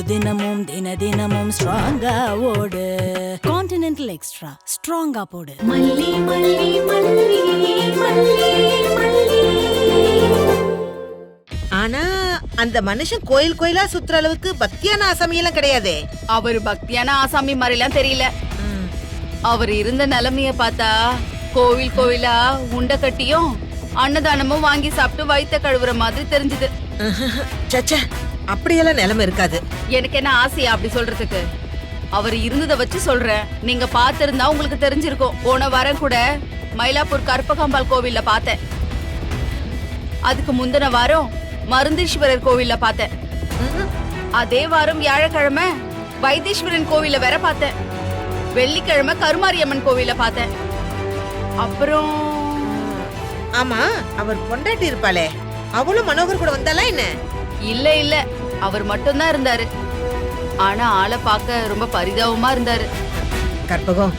தினமும் தினமும் ஸ்ட்ராங்கா ஓடு. கான்டினென்டல் எக்ஸ்ட்ரா ஸ்ட்ராங்கா போடு. மல்லி மல்லி மல்லி மல்லி மல்லி. ஆனா அந்த மனுஷன் கோயில் கோயிலா சுத்துற அளவுக்கு பக்தியான ஆசாமி எல்லாம் கிடையாதே. அவர் பக்தியான ஆசாமி மாதிரி எல்லாம் தெரியல. அவர் இருந்த நிலைமைய பார்த்தா கோவில் கோவிலா உண்டை கட்டியும் அன்னதானமும் வாங்கி சாப்பிட்டு வயித்த கழுவுற மாதிரி தெரிஞ்சது. சச்சா, அப்படியெல்லாம் நிலைமை இருக்காது. எனக்கு என்ன ஆசையா அப்படி சொல்றதுக்கு? அவர் இருந்ததை வச்சு சொல்றேன். நீங்க பாத்திருந்தா உங்களுக்கு தெரிஞ்சிருக்கும். போன வாரம் கூட மயிலாப்பூர் கற்பகாம்பாள் கோவில்ல பார்த்தேன். அதுக்கு முந்தின வாரம் மருந்தீஸ்வரர் கோவில்ல பார்த்தேன். அதே வாரம் வியாழக்கிழமை வைத்தீஸ்வரன் கோவில்ல வேற பார்த்தேன். வெள்ளிக்கிழமை கருமாரியம்மன் கோவில்ல பார்த்தேன். அப்புறம் ஆமா, அவர் பொண்டாட்டி இருப்பாளே, அவளும் மனோகர் கூட வந்தாளா என்ன? இல்ல இல்ல, அவர் மட்டும்தான் இருந்தாரு. ஆனா ஆளை பார்க்க ரொம்ப பரிதாபமா இருந்தாரு. கற்பகம்,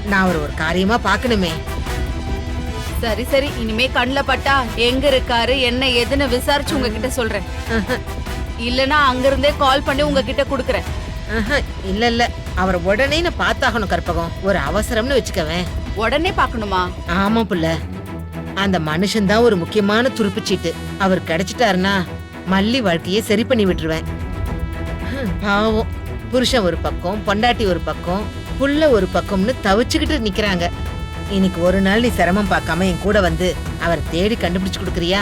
நான் அவர் ஒரு காரியமா பாக்கணுமே. சரி சரி, இனிமே கண்ணுல பட்டா எங்க இருக்காரு என்ன ஏதுன்னு விசாரிச்சு உங்ககிட்ட சொல்றேன். இல்லனா அங்க இருந்தே கால் பண்ணி உங்ககிட்ட குடுக்கறேன். இல்ல இல்ல, அவர் உடனே நான் பார்த்தாகணும் கற்பகம். ஒரு அவசரம்னு வச்சுக்கவேன். உடனே பாக்கணுமா? ஆமா புள்ள, அந்த மனுஷன் தான் ஒரு முக்கியமான துருப்புச்சீட்டு. அவர் கிடைச்சிட்டாருன்னா மல்லி வாழ்க்கையை சரி பண்ணி விட்டுருவேன். பாவம், புருஷன் ஒரு பக்கம், பொண்டாட்டி ஒரு பக்கம், புள்ள ஒரு பக்கம்னு தவிச்சுக்கிட்டு நிக்கிறாங்க. இன்னைக்கு ஒரு நாள் நீ சிரமம் பார்க்காம என் கூட வந்து அவர் தேடி கண்டுபிடிச்சு கொடுக்கறியா?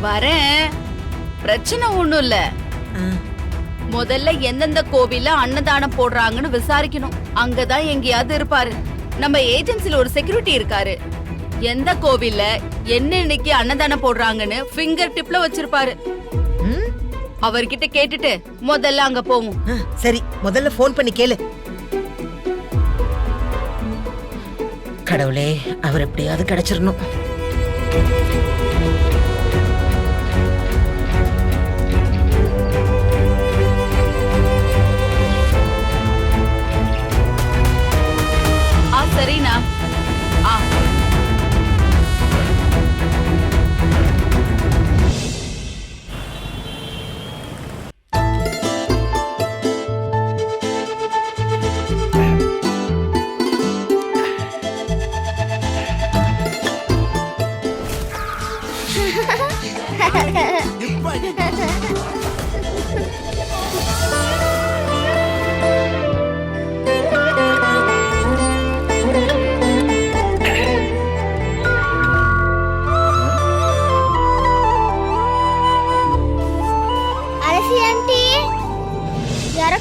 வரேன், பிரச்சனை ஒண்ணும் இல்ல. முதல்ல எந்தெந்த கோவில்ல அன்னதானம் போடுறாங்கன்னு விசாரிக்கணும். அங்கதான் எங்கேயாவது இருப்பாரு. நம்ம ஏஜென்சில ஒரு செக்யூரிட்டி இருக்காரு. எந்த கோவில்ல என்னன்னைக்கு அன்னதானம் போடுறாங்கன்னு ஃபிங்கர் டிப்ல வச்சிருப்பாரு. அவர்கிட்ட கேட்டுட்டு முதல்ல அங்க போவோம். சரி, முதல்ல போன் பண்ணி கேளு. கடவுளே, அவர் எப்படியாவது கிடைச்சிடணும். சரிண்ணா.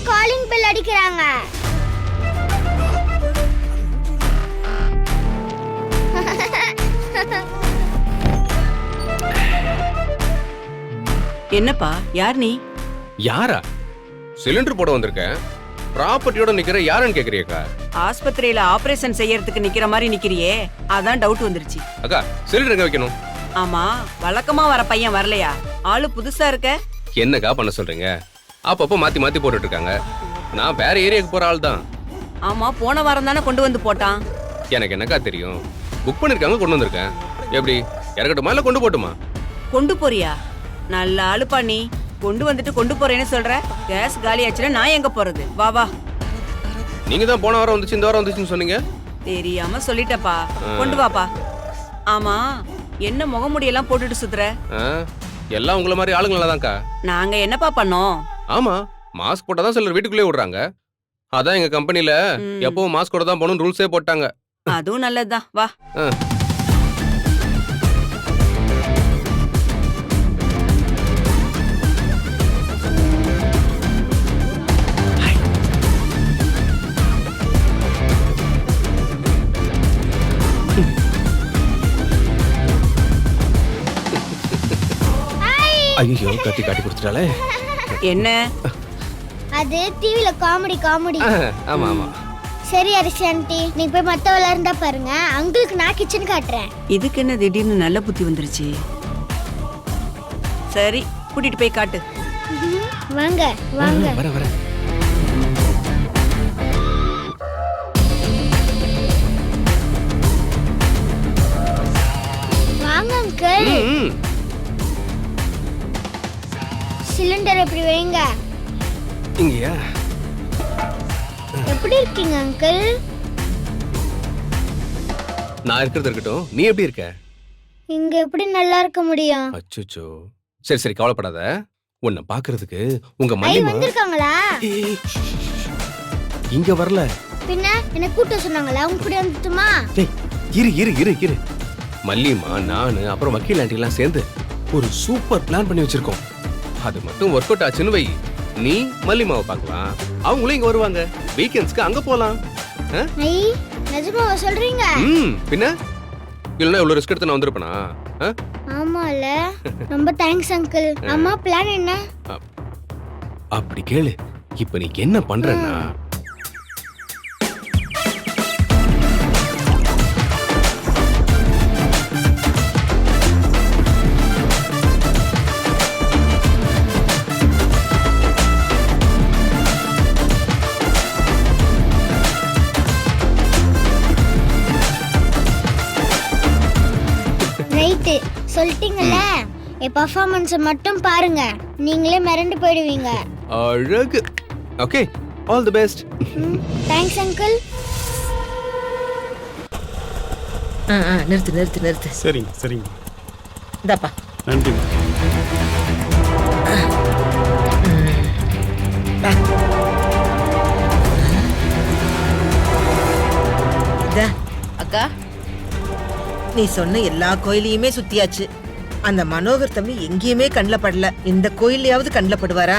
காலிங் பெல் அடிக்கிறாங்க. என்னப்பா, யார் நீ? யாரா? சிலிண்டர் போட வந்திருக்கேன். ப்ராப்பர்ட்டியோட நிக்கிற யாருன்னு கேக்குறியக்கா? ஆஸ்பத்திரியில ஆபரேஷன் செய்யறதுக்கு நிக்கிற மாதிரி நிக்கிறியே, அதான் டவுட் வந்துருச்சு. அக்கா, சிலிண்டர் எங்க வைக்கணும்? ஆமா, வழக்கமா வர பையன் வரலையா? ஆளு புதுசா இருக்க. என்னக்கா பண்ண சொல்றீங்க? அப்பப்போ மாத்தி மாத்தி போட்டுட்டு இருக்காங்க. நான் வேற ஏரியாக்கு போற ஆள் தான். ஆமா, போன வாரம் தானே கொண்டு வந்து போட்டான். எனக்கு என்னக்கா தெரியும்? புக் பண்ணிருக்காங்க, கொண்டு வந்திருக்கேன். எப்படி இறக்கட்டுமா இல்ல கொண்டு போட்டுமா? கொண்டு போறியா? நல்ல ஆளுப்பா நீ. கொண்டு வந்துட்டு கொண்டு போறேன்னு சொல்ற. கேஸ் காலி ஆச்சுன்னா நான் எங்க போறது? வா வா. நீங்க தான் போன வாரம் வந்துச்சு, இந்த வாரம் வந்துச்சுன்னு சொன்னீங்க. தெரியாம சொல்லிட்டப்பா. கொண்டு வாப்பா. ஆமா, என்ன முகமுடியெல்லாம் போட்டுட்டு சுத்துற? எல்லாம் உங்களை மாதிரி ஆளுங்களா தான்க்கா. நாங்க என்னப்பா பண்ணோம்? ஆமா, மாஸ்க் போட்டாதான் சிலர் வீட்டுக்குள்ளே விடுறாங்க. அதான் எங்க கம்பெனில எப்பவும் மாஸ்க் போட தான் போகணும் ரூல்ஸே போட்டாங்க. அதுவும் நல்லதுதான், வா. ஐயோ, கத்தி காட்டி கொடுத்துட்டாலே. என்ன அது டிவில காமெடி காமெடி. ஆமா ஆமா. சரி அரிசி ஆண்டி, நீங்க போய் மத்தவள இருந்தா பாருங்க. அங்கிளுக்கு நான் கிச்சன் காட்டுறேன். இதுக்கு என்ன திடீர்னு நல்ல புத்தி வந்துருச்சு? சரி, கூட்டிட்டு போய் காட்டு. வாங்க வாங்க. வர வர. வாங்க அங்கிள். சிலிண்டர் எப்படி வைங்க? இங்கயா? எப்படி இருக்கீங்க அங்கிள்? நான் இருக்கிறது இருக்கட்டும், நீ எப்படி இருக்க? இங்க எப்படி நல்லா இருக்க முடியும்? அச்சோ, சரி சரி கவலைப்படாத. உன்னை பாக்குறதுக்கு உங்க ஐ மல்லிமா வந்திருக்காங்களா? ஏய், இங்க வரல. பின்ன என்ன கூட்ட சொன்னாங்களா? அவங்க கூட வந்துட்டுமா? டேய், இரு இரு இரு இரு. மல்லிமா, நானு, அப்புறம் வக்கீல் ஆண்டி எல்லாம் சேர்ந்து ஒரு சூப்பர் பிளான் பண்ணி வச்சிருக்கோம். அது மட்டும் ஒர்க் அவுட் ஆச்சுன்னு வை, நீ மல்லிமாவை பார்க்கலாம், அவங்களும் இங்க வருவாங்க. வீக்கெண்ட்ஸ்க்கு அங்க போலாம். ஐ நிஜமாவா சொல்றீங்க? பின்ன இல்லைன்னா இவ்வளவு ரிஸ்க் எடுத்து நான் வந்திருப்பேனா? ஆமால. ரொம்ப தேங்க்ஸ் அங்கிள். அம்மா பிளான் என்ன? அப்படி கேளு. இப்ப நீ என்ன பண்றன்னா, ரைட்டு சொல்லிட்டீங்கல்ல. என் பெர்ஃபார்மன்ஸை மட்டும் பாருங்க, நீங்களே மிரண்டு போயிடுவீங்க. அழகு. Okay, all the best. Thanks uncle. நிறுத்து நிறுத்து நிறுத்து. சரிங்க சரிங்க. இந்தாப்பா. நன்றி. இதா, அக்கா நீ சொன்ன எல்லா கோயிலையுமே சுத்தியாச்சு. அந்த மனோகர் தம்பி எங்கேயுமே கண்ணில் படல. இந்த கோயிலையாவது கண்ணில் படுவாரா?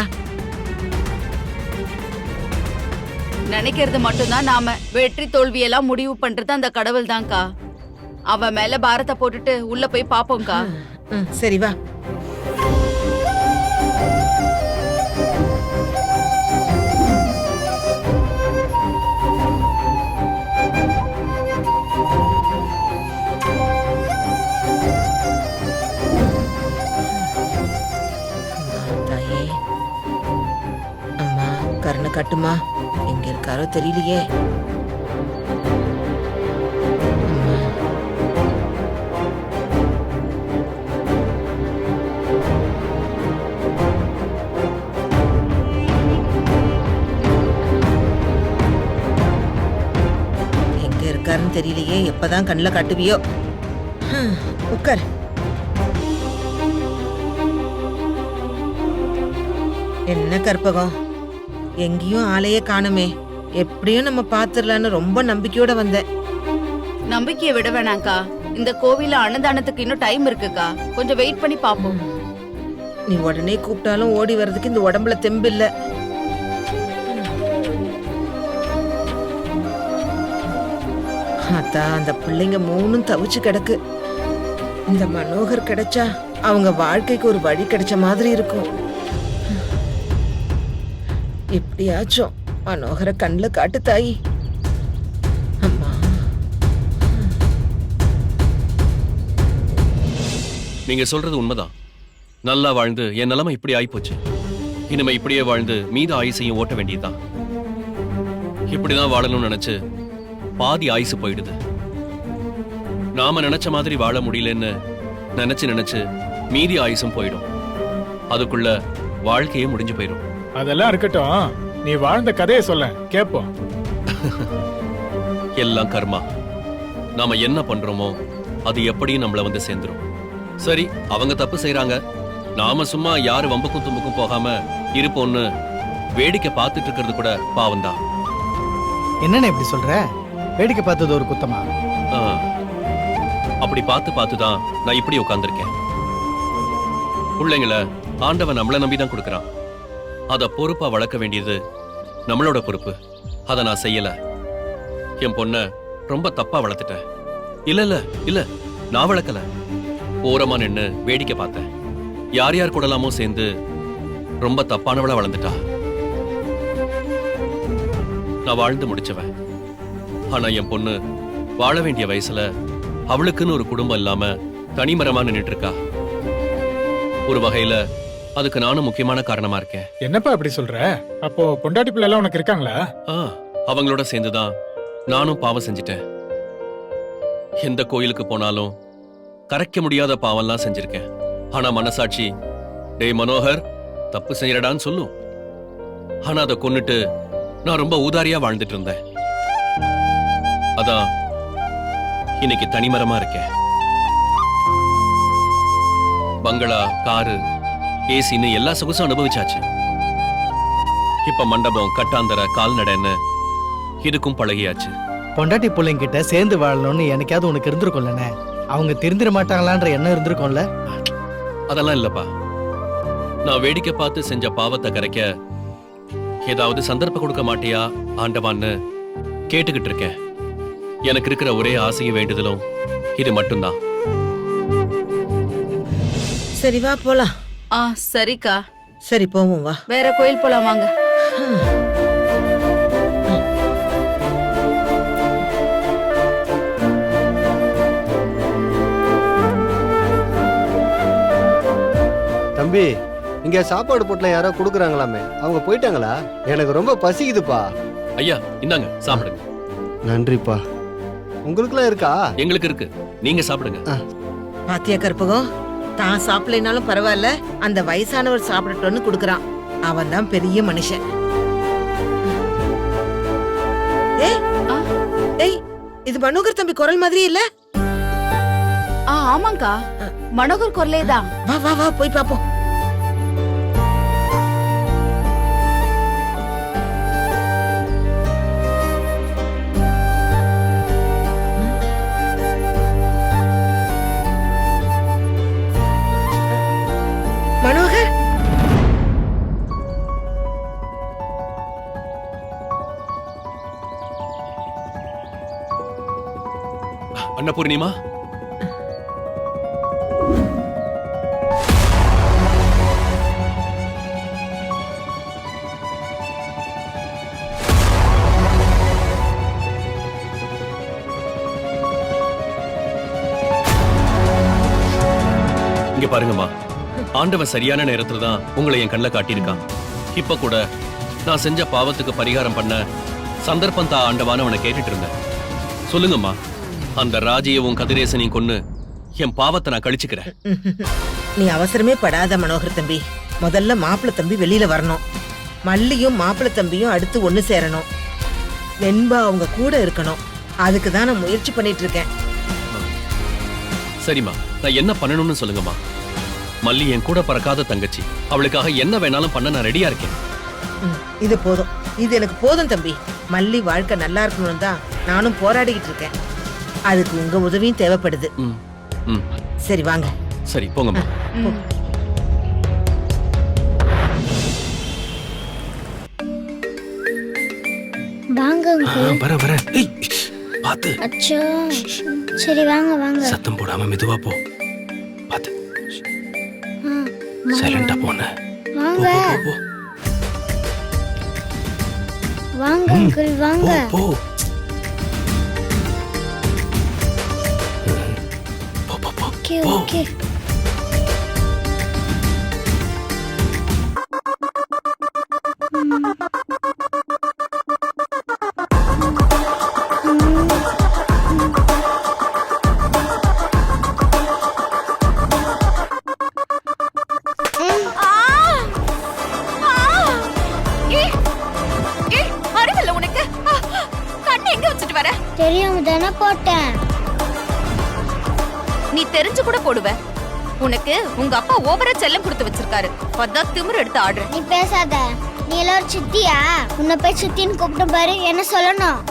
நினைக்கிறது மட்டும்தான் நாம. வெற்றி தோல்வியெல்லாம் முடிவு பண்றது அந்த கடவுள் தான்க்கா. அவன் மேல பாரத்தை போட்டுட்டு உள்ள போய் பாப்போம்க்கா. சரி வா. அம்மா கருணை காட்டுமா, எங்க இருக்காரோ தெரியலையே. எங்க இருக்காருன்னு தெரியலையே. எப்பதான் கண்ணில் காட்டுவியோ? உட்கார். என்ன கற்பகம், எங்கேயும் ஆளையே காணுமே. எப்படியும் நம்ம பாத்துடலான்னு ரொம்ப நம்பிக்கையோட வந்தேன். நம்பிக்கையை விட வேணாம்க்கா. இந்த கோவில அன்னதானத்துக்கு இன்னும் டைம் இருக்குக்கா. கொஞ்சம் வெயிட் பண்ணி பாப்போம். நீ உடனே கூப்பிட்டாலும் ஓடி வர்றதுக்கு இந்த உடம்புல தெம்பு இல்ல. அதான் அந்த பிள்ளைங்க மூணும் தவிச்சு கிடக்கு. இந்த மனோகர் கிடைச்சா அவங்க வாழ்க்கைக்கு ஒரு வழி கிடைச்ச மாதிரி இருக்கும். எப்படியாச்சும் மனோகர கண்ணுல காட்டு தாயி. அம்மா, நீங்க சொல்றது உண்மைதான். நல்லா வாழ்ந்து என் நிலைமை இப்படி ஆயிப்போச்சு. இனிமே இப்படியே வாழ்ந்து மீத ஆயுசையும் ஓட்ட வேண்டியதுதான். இப்படிதான் வாழணும்னு நினைச்சு பாதி ஆயுசு போயிடுது. நாம நினைச்ச மாதிரி வாழ முடியலன்னு நினைச்சு மீதி ஆயுசும் போயிடும். அதுக்குள்ள வாழ்க்கையே முடிஞ்சு போயிடும். அதெல்லாம் இருக்கட்டும், நீ வாழ்ந்த கதையை சொல்ல கேப்போம். எல்லாம் கர்மா. நாம என்ன பண்றோமோ அது எப்படியும் நம்மள வந்து சேர்ந்துரும். சரி, அவங்க தப்பு செய்யறாங்க, நாம சும்மா யாரு வம்புக்கும் தும்புக்கும் போகாம இருப்போம்னு வேடிக்கை பார்த்துட்டு இருக்கிறது கூட பாவம்தான். என்னன்னு எப்படி சொல்ற? வேடிக்கை பார்த்தது ஒரு குத்தமா? அப்படி பார்த்து தான் நான் இப்படி உட்கார்ந்திருக்கேன். பிள்ளைங்களை ஆண்டவன் நம்மள நம்பிதான் கொடுக்கறான். அத பொறுப்பா வளர்க்க வேண்டியது நம்மளோட பொறுப்பு. அத நான் செய்யல. என் பொண்ண ரொம்ப தப்பா வளர்த்துட்டேன். இல்ல நான் வளர்க்கல. ஓரமா நின்னு வேடிக்கை பார்த்தேன். யார் கூடலாமோ சேர்ந்து ரொம்ப தப்பானவளா வளர்ந்துட்டா. நான் வாழ்ந்து முடிச்சவன். ஆனா என் பொண்ணு வாழ வேண்டிய வயசுல அவளுக்குன்னு ஒரு குடும்பம் இல்லாம தனிமரமா நின்னுட்டு இருக்கா. ஒரு வகையில அதுக்கு நானும் முக்கியமான காரணமா இருக்கேன். என்னப்பா அப்படி சொல்ற? அப்போ பொண்டாட்டி பிள்ளை எல்லாம் உனக்கு இருக்காங்களா? அவங்களோட சேர்ந்துதான் நானும் பாவம் செஞ்சிட்டேன். எந்த கோயிலுக்கு போனாலும் கரைக்க முடியாத பாவம்லாம் செஞ்சிருக்கேன். ஆனா மனசாட்சி டேய் மனோகர் தப்பு செய்யறடான்னு சொல்லும். ஆனா அதை கொன்னுட்டு நான் ரொம்ப ஊதாரியா வாழ்ந்துட்டு இருந்தேன். அதான் இன்னைக்கு தனிமரமா இருக்கேன். பங்களா, காரு, ஏசின்னு எல்லா சொகுசும் அனுபவிச்சாச்சு. இப்ப மண்டபம், கட்டாந்தர, கால்நடைன்னு இதுக்கும் பழகியாச்சு. பொண்டாட்டி பிள்ளைங்கிட்ட சேர்ந்து வாழணும்னு எனக்காவது உனக்கு இருந்திருக்கும்லண்ணே. அவங்க திருந்திர மாட்டாங்களான்ற எண்ணம் இருந்திருக்கும்ல. அதெல்லாம் இல்லப்பா. நான் வேடிக்கை பார்த்து செஞ்ச பாவத்தை கரைக்க ஏதாவது சந்தர்ப்பம் கொடுக்க மாட்டியா ஆண்டவான்னு கேட்டுக்கிட்டு இருக்கேன். எனக்கு இருக்கிற ஒரே ஆசையும் வேண்டுதலும் இது மட்டும்தான். சரி வா போலாம். சரிக்கா. சரி போவோம் வா. வேற கோயில் போலாம் வாங்க. தம்பி, இங்க சாப்பாடு போட்டுல யாரோ குடுக்குறாங்களாமே, அவங்க போயிட்டாங்களா? எனக்கு ரொம்ப பசிக்குதுப்பா. ஐயா இந்தாங்க சாப்பிடுங்க. நன்றிப்பா. உங்களுக்குலாம் இருக்கா? எங்களுக்கு இருக்கு, நீங்க சாப்பிடுங்க. பாத்தியா கற்பகம், தான் சாப்பிடலைனாலும் பரவாயில்ல, அந்த வயசானவர் சாப்பிடட்டும்னு குடுக்கறான். அவன் தான் பெரிய மனுஷன். ஏய், ஏய், இது மனோகர் தம்பி குரல் மாதிரி இல்ல? ஆமாங்கா, மனோகர் குரலே தான். வா வா வா போய் பாப்போம். மனோகர், அன்னபூர்ணிமா, இங்க பாருங்கம்மா, ஆண்டவன் சரியான நேரத்துல தான் உங்களை என் கண்ணில் காட்டியிருக்கான். இப்ப கூட நான் செஞ்ச பாவத்துக்கு பரிகாரம் பண்ண சந்தர்ப்பம் தா ஆண்டவான்னு அவனை கேட்டுட்டு இருந்தேன். சொல்லுங்கம்மா, அந்த ராஜியவும் கதிரேசனையும் கொன்னு என் பாவத்தை நான் கழிச்சுக்கிறேன். நீ அவசரமே படாத மனோகர் தம்பி. முதல்ல மாப்பிள்ளை தம்பி வெளியில வரணும். மல்லியும் மாப்பிள்ளை தம்பியும் அடுத்து ஒண்ணு சேரணும். வெண்பா அவங்க கூட இருக்கணும். அதுக்கு தான் நான் முயற்சி பண்ணிட்டு இருக்கேன். சரிம்மா, நான் என்ன பண்ணணும்னு சொல்லுங்கம்மா. மல்லி என் கூட பறக்காத தங்கச்சி, அவளுக்காக என்ன வேணாலும் பண்ண நான் ரெடியா இருக்கேன். இது போதும், இது எனக்கு போதும் தம்பி. மல்லி வாழ்க்கை நல்லா இருக்கணும்னு தான் நானும் போராடிக்கிட்டு இருக்கேன். அதுக்கு உங்க உதவியும் தேவைப்படுது. ம், ம். சரி வாங்க. சரி போங்கம்மா. வாங்க uncle. வர வர. ஏய், பாத்து. அச்சோ. சரி வாங்க வாங்க. சத்தம் போடாம மெதுவா போ. பாத்து. வாங்க. சைலண்டா போன. வாங்க. போ. வாங்க uncle வாங்க. போ. போ போ போ. Okay okay. தெரியாம தானே போட்டேன். நீ தெரிஞ்சு கூட போடுவ. உனக்கு உங்க அப்பா ஓவரா செல்லம் கொடுத்து வச்சிருக்காரு. அதான் திமிரு எடுத்து ஆடுற. நீ பேசாத. நீ எல்லாரும் சித்தியா? உன்னை போய் சித்தின்னு கூப்பிட்டு பாரு, என்ன சொல்லணும்?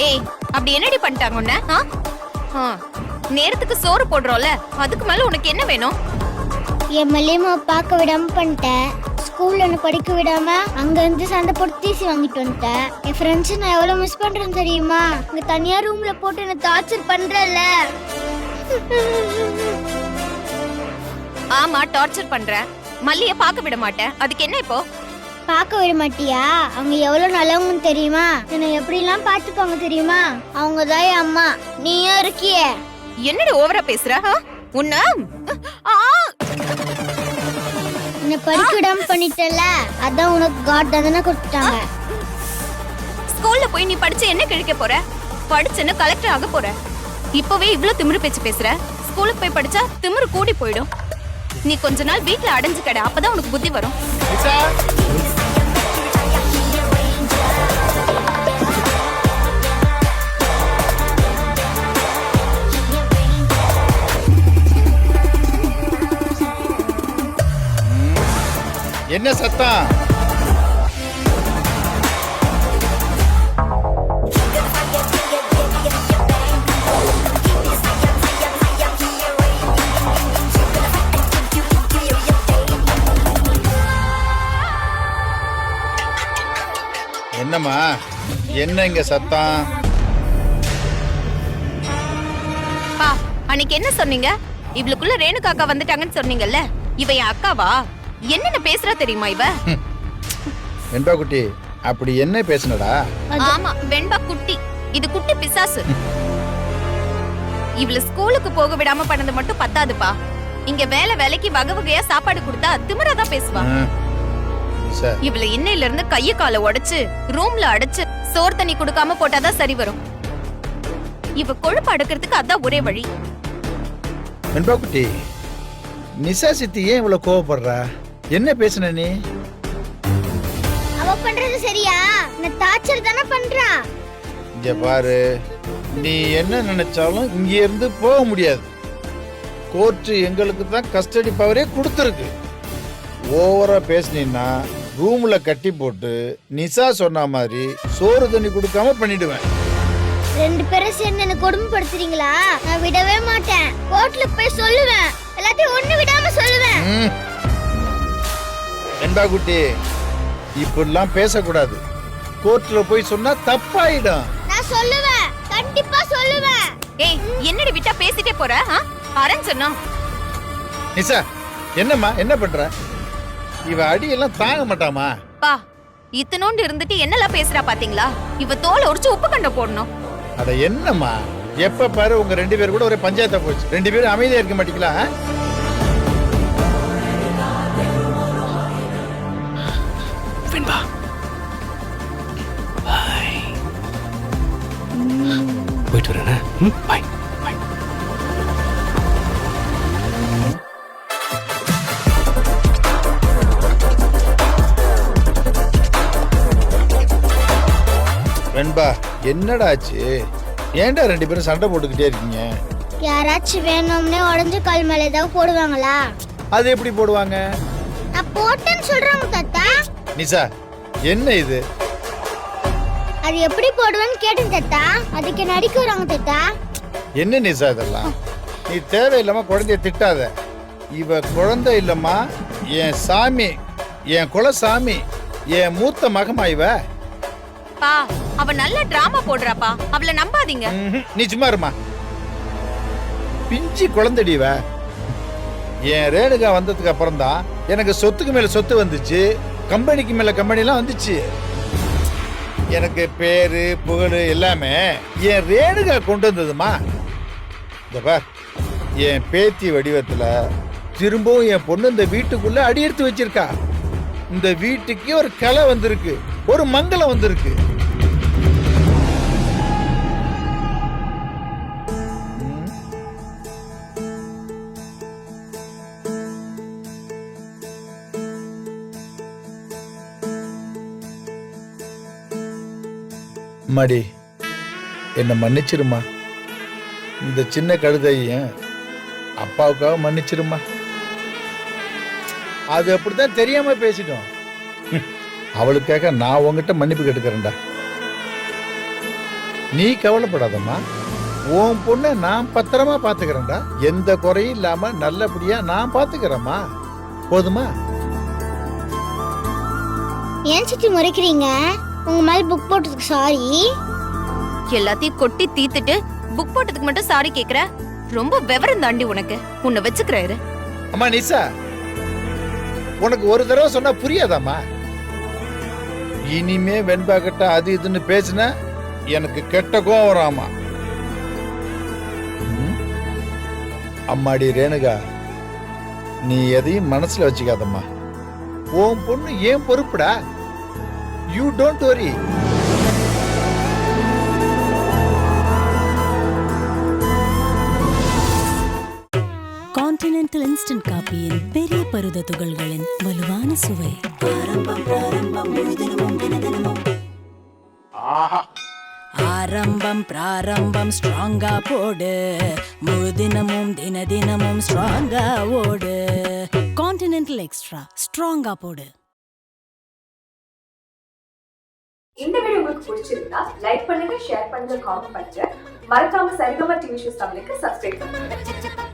ஏய், அப்படி என்னடி பண்ணிட்டாங்க உன்ன? நேரத்துக்கு சோறு போடுறோம்ல, அதுக்கு மேல உனக்கு என்ன வேணும்? என் மல்லியம்மா பார்க்க விடாம பண்ணிட்டேன். ஸ்கூல்ல என்ன படிக்க விடாம அங்க இருந்து சண்டை போட்டு தீசி வாங்கிட்டு வந்துட்டேன். என் ஃப்ரெண்ட்ஸ் நான் எவ்வளவு மிஸ் பண்றேன்னு தெரியுமா? இங்க தனியா ரூம்ல போட்டு என்ன டார்ச்சர் பண்றல. ஆமா, டார்ச்சர் பண்ற. மல்லிய பார்க்க விட மாட்டேன். அதுக்கு என்ன இப்போ? பார்க்க விட மாட்டியா? அவங்க எவ்வளவு நல்லவங்கன்னு தெரியுமா? என்னை எப்படி எல்லாம் பாத்துப்பாங்க தெரியுமா? அவங்க தான் என் அம்மா. நீயும் இருக்கியே. என்னடி ஓவரா பேசுற? உன்ன என்ன படிக்க விடாம பண்ணிட்டல, அதான் உனக்கு காட் தண்டனை கொடுத்துட்டாங்க. ஸ்கூல்ல போய் நீ படிச்சு என்ன கிழிக்க போற? படிச்சுன்னு கலெக்டர் ஆக போற. இப்பவே இவ்ளோ திமிரு பேச்சு பேசுற. ஸ்கூலுக்கு போய் படிச்சா திமிரு கூடி போயிடும். நீ கொஞ்ச நாள் வீட்ல அடைஞ்சு கிட, அப்பதான் உனக்கு புத்தி வரும். என்ன சத்தம்? என்னம்மா, என்ன இங்க சத்தம்? பா, அன்னைக்கு என்ன சொன்னீங்க? இவளுக்குள்ள ரேணுகா அக்கா வந்துட்டாங்கன்னு சொன்னீங்கல்ல, இவ என் அக்காவா? என்னென்ன பேசுறா தெரியுமா இவ? வெண்பா குட்டி, அப்படி என்ன பேசுனடா? ஆமா, வெண்பா குட்டி. இது குட்டி பிசாசு. இவள ஸ்கூலுக்கு போக விடாம பண்ணது மட்டும் பத்தாதுப்பா. இங்க வேலைக்கு வகை வகையா சாப்பாடு கொடுத்தா திமிராதான் பேசுவா. சார், இவள இன்னையில இருந்து கைய காலை உடைச்சு ரூம்ல அடைச்சு சோறு தண்ணி கொடுக்காம போட்டாதான் சரி வரும். இவ கொழுப்பு அடுக்கிறதுக்கு அதான் ஒரே வழி. வெண்பா குட்டி, நிசா சித்தி ஏன் இவ்வளவு கோவப்படுறா? என்ன பேசுன நீ? அவ பண்றது சரியா? நான் டார்ச்சர் தானே பண்றா. இங்க பாரு, நீ என்ன நினைச்சாலும் இங்க இருந்து போக முடியாது. கோர்ட் எங்களுக்கு தான் கஸ்டடி பவரே கொடுத்துருக்கு. ஓவரா பேசினீன்னா ரூம்ல கட்டி போட்டு நிசா சொன்ன மாதிரி சோறு தண்ணி கொடுக்காம பண்ணிடுவேன். 2 பேரும் சேர்ந்து என்ன கொடுமைப்படுத்துறீங்களா? நான் விடவே மாட்டேன். கோர்ட்ல போய் சொல்லுவேன். எல்லாத்தையும் ஒண்ணு விடாம சொல்லுவேன். வெண்பா குட்டி, இப்படிலாம் பேசக்கூடாது. கோர்ட்ல போய் சொன்னா தப்பாயிடும். நான் சொல்லுவேன், கண்டிப்பா சொல்லுவேன். ஏய், என்னடி விட்டா பேசிட்டே போற? அரேன் சொன்னா. நிசா, என்னம்மா என்ன பண்ற? இவ அடியெல்லாம் தாங்க மாட்டாமா? பா, இத்தனோண்டு இருந்துட்டு என்னெல்லாம் பேசுறா பாத்தீங்களா? இவ தோலை உரிச்சு உப்பு கண்ட போடணும். அட என்னம்மா, எப்ப பாரு உங்க 2 பேர் கூட ஒரே பஞ்சாயத்தா போச்சு. 2 பேரும் அமைதியா இருக்க மாட்டீங்களா? வெண்பா, பாய். போயிட்டு வரேன். பாய். வெண்பா, என்னடா ஆச்சு? ஏன்டா 2 பேரும் சண்டை போட்டுக்கிட்டே இருக்கீங்க? யாராச்சும் வேணும்னே உடஞ்ச கால் மேல ஏதாவது போடுவாங்களா? அது எப்படி போடுவாங்க? நான் போட்டேன்னு சொல்றாங்க தாத்தா. நிசா, என்ன இது? அது எப்படி போடுவேன்னு கேட்டேன் தாத்தா. அதுக்கு நடிக்க வராங்க தாத்தா. என்ன நிசா இதெல்லாம்? நீ தேவையில்லாம குழந்தைய திட்டாத. இவ குழந்தை இல்லம்மா, என் சாமி, என் குல சாமி, என் மூத்த மகமா இவ. பா, அவ நல்ல டிராமா போடுறாப்பா. அவளை நம்பாதீங்க. நீ சும்மா இருமா. பிஞ்சி குழந்தைடி இவ. என் ரேணுகா வந்ததுக்கு அப்புறம் தான் எனக்கு சொத்துக்கு மேல சொத்து வந்துச்சு, கம்பெனிக்கு மேல கம்பெனி எல்லாம் வந்துச்சு. எனக்கு பேரு புகழ் எல்லாமே என் ரேணுகா கொண்டு வந்ததுமா. இந்த பார், என் பேத்தி வடிவத்துல திரும்பவும் என் பொண்ணு இந்த வீட்டுக்குள்ள அடி எடுத்து வச்சிருக்கா. இந்த வீட்டுக்கு ஒரு கலை வந்திருக்கு, ஒரு மங்களம் வந்திருக்கு. மடி, என்ன மன்னிச்சிருமா. இந்த சின்ன கழுதையும் அப்பாவுக்காக மன்னிச்சிருமா. அது அப்படித்தான் தெரியாம பேசிட்டோம். அவளுக்காக நான் உங்ககிட்ட மன்னிப்பு கேட்டுக்கிறேன்டா. நீ கவலைப்படாதம்மா. உன் பொண்ணை நான் பத்திரமா பாத்துக்கிறேன்டா. எந்த குறையும் இல்லாம நல்லபடியா நான் பாத்துக்கிறேம்மா. போதுமா? ஏன் சித்தி முறைக்கிறீங்க? உங்க மேல புக் போட்டதுக்கு சாரி. எல்லாத்தையும் கொட்டி தீத்துட்டு புக் போட்டதுக்கு மட்டும் சாரி கேக்குற? ரொம்ப விவரம் தாண்டி உனக்கு. உன்னை வச்சுக்கிறாரு. அம்மா நிசா, உனக்கு ஒரு தடவை சொன்னா புரியாதாம்மா? இனிமே வெண்பா கிட்ட அது இதுன்னு பேசின எனக்கு கெட்ட கோவம் வராமா. அம்மாடி ரேணுகா, நீ எதையும் மனசுல வச்சுக்காதம்மா. உன் பொண்ணு ஏன் பொறுப்புடா. You don't worry. Continental instant காபியின் பெரிய பருத துகள்களின் வலுவான சுவை. ஆரம்பம் பிராரம்பம் ஸ்ட்ராங்கா போடு. முழு தினமும் தினமும் ஸ்ட்ராங்கா ஓடு. கான்டினென்டல் எக்ஸ்ட்ரா ஸ்ட்ராங்கா போடு. இந்த வீடியோ உங்களுக்கு பிடிச்சிருந்தா லைக் பண்ணுங்க, ஷேர் பண்ணுங்க, காமெண்ட் பண்ணுங்க. மறக்காம சரிகமா டிவி ஷோஸ் தமிழுக்கு சப்ஸ்கிரைப் பண்ணுங்க.